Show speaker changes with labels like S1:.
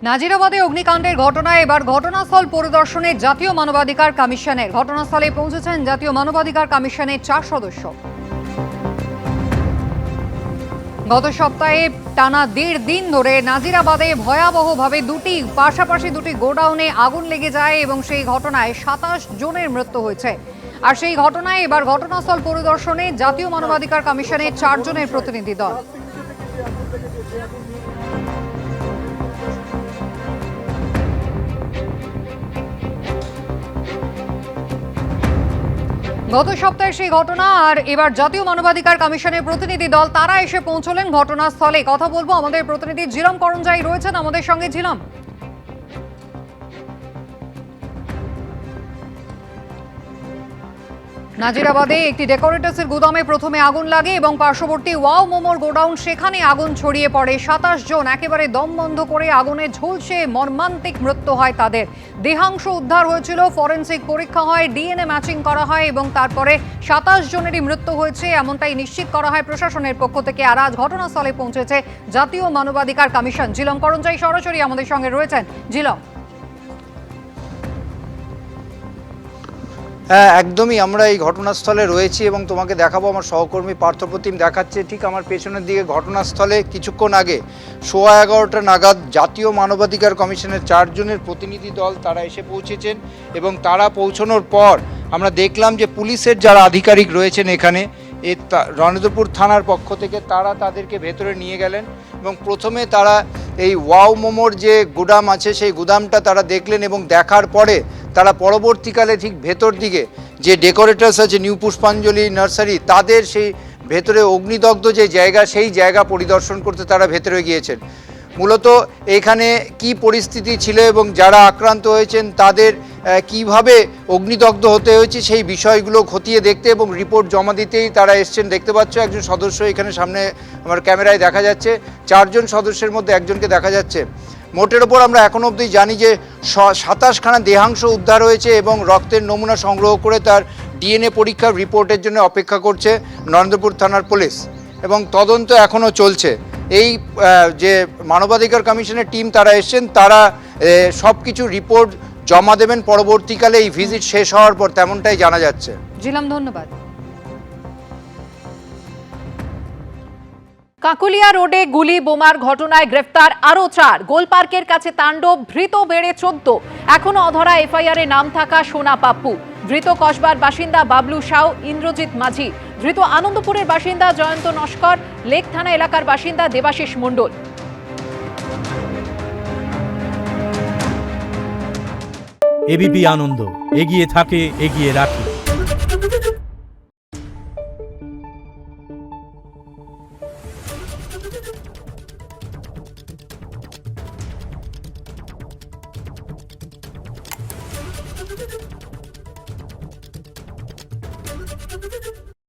S1: নাজিরাবাদে অগ্নিকাণ্ডের ঘটনায় এবার ঘটনাস্থল পরিদর্শনে জাতীয় মানবাধিকার কমিশনের ঘটনাস্থলে পৌঁছেছেন জাতীয় মানবাধিকার কমিশনের 4 সদস্য। গত সপ্তাহে টানা 1.5 দিন ধরে নাজিরাবাদে ভয়াবহভাবে পাশাপাশি দুটি গোডাউনে আগুন লেগে যায় এবং সেই ঘটনায় 27 জনের মৃত্যু হয়েছে। আর সেই ঘটনায় এবার ঘটনাস্থল পরিদর্শনে জাতীয় মানবাধিকার কমিশনের 4 জনের প্রতিনিধি দল। গত সপ্তাহে সেই ঘটনা আর এবার জাতীয় মানবাধিকার কমিশনের প্রতিনিধি দল তারা এসে পৌঁছলেন ঘটনাস্থলে। কথা বলবো আমাদের প্রতিনিধি ঝিলম করঞ্জাই রয়েছেন আমাদের সঙ্গে। ঝিলম, নাজিরাবাদে একটি ডেকোরেটরসের গুদামে প্রথমে আগুন লাগে এবং পার্শ্ববর্তী ওয়াও মোমোর গোডাউন সেখানে আগুন ছড়িয়ে পড়ে। 27 জন একেবারে দম বন্ধ করে আগুনে ঝলসে মর্মান্তিক মৃত্যু হয় তাদের। দেহাংশ উদ্ধার হয়েছিল, ফরেনসিক পরীক্ষা হয়, ডিএনএ ম্যাচিং করা হয় এবং তারপরে 27 জনেরই মৃত্যু হয়েছে এমনটাই নিশ্চিত করা হয় প্রশাসনের পক্ষ থেকে। আর আজ ঘটনাস্থলে পৌঁছেছে জাতীয় মানবাধিকার কমিশন। ঝিলম করঞ্জাই সরাসরি আমাদের সঙ্গে রয়েছেন। ঝিলম,
S2: হ্যাঁ, একদমই আমরা এই ঘটনাস্থলে রয়েছি এবং তোমাকে দেখাবো। আমার সহকর্মী পার্থপ্রতিম দেখাচ্ছে ঠিক আমার পেছনের দিকে। ঘটনাস্থলে কিছুক্ষণ আগে 11:15 নাগাদ জাতীয় মানবাধিকার কমিশনের 4 জনের প্রতিনিধি দল তারা এসে পৌঁছেছেন এবং তারা পৌঁছানোর পর আমরা দেখলাম যে পুলিশের যারা আধিকারিক রয়েছেন এখানে রণেন্দ্রপুর থানার পক্ষ থেকে তারা তাদেরকে ভেতরে নিয়ে গেলেন এবং প্রথমে তারা এই ওয়াও মোমোর যে গুদাম আছে সেই গুদামটা তারা দেখলেন এবং দেখার পরে তারা পরবর্তীকালে ঠিক ভেতর দিকে যে ডেকোরেটরস আছে নিউ পুষ্পাঞ্জলি নার্সারি তাদের সেই ভেতরে অগ্নিদগ্ধ যে জায়গা সেই জায়গা পরিদর্শন করতে তারা ভেতরে গিয়েছেন। মূলত এখানে কি পরিস্থিতি ছিল এবং যারা আক্রান্ত হয়েছেন তাদের কিভাবে অগ্নিদগ্ধ হতে হয়েছে সেই বিষয়গুলো খতিয়ে দেখতে এবং রিপোর্ট জমা দিতেই তারা এসছেন। দেখতে পাচ্ছ একজন সদস্য এখানে সামনে আমার ক্যামেরায় দেখা যাচ্ছে, 4 জন সদস্যের মধ্যে একজনকে দেখা যাচ্ছে। মোটের ওপর আমরা এখন অবধি জানি যে 27খানা দেহাংশ উদ্ধার হয়েছে এবং রক্তের নমুনা সংগ্রহ করে তার ডিএনএ পরীক্ষার রিপোর্টের জন্য অপেক্ষা করছে নরেন্দ্রপুর থানার পুলিশ এবং তদন্ত এখনও চলছে। এই যে মানবাধিকার কমিশনের টিম তারা এসছেন, তারা সব কিছু রিপোর্ট জমা দেবেন পরবর্তীকালে এই ভিজিট শেষ হওয়ার পর, তেমনটাই জানা যাচ্ছে।
S1: জিলাম, ধন্যবাদ।
S3: কাকুলিয়া রোডে গুলি বোমার ঘটনায় গ্রেফতার আরো 4। গোলপার্কের কাছে তাণ্ডব, ধৃত বেড়ে 14। এখনো অধরা এফআইআর এ নাম থাকা সোনা পাপ্পু। ধৃত কসবার বাসিন্দা বাবলু সাউ, ইন্দ্রজিৎ মাঝি। ধৃত আনন্দপুরের বাসিন্দা জয়ন্ত নস্কর, লেক থানা এলাকার বাসিন্দা দেবাশিস মণ্ডল।
S4: এবিপি আনন্দ, এগিয়ে থাকে, এগিয়ে রাখে।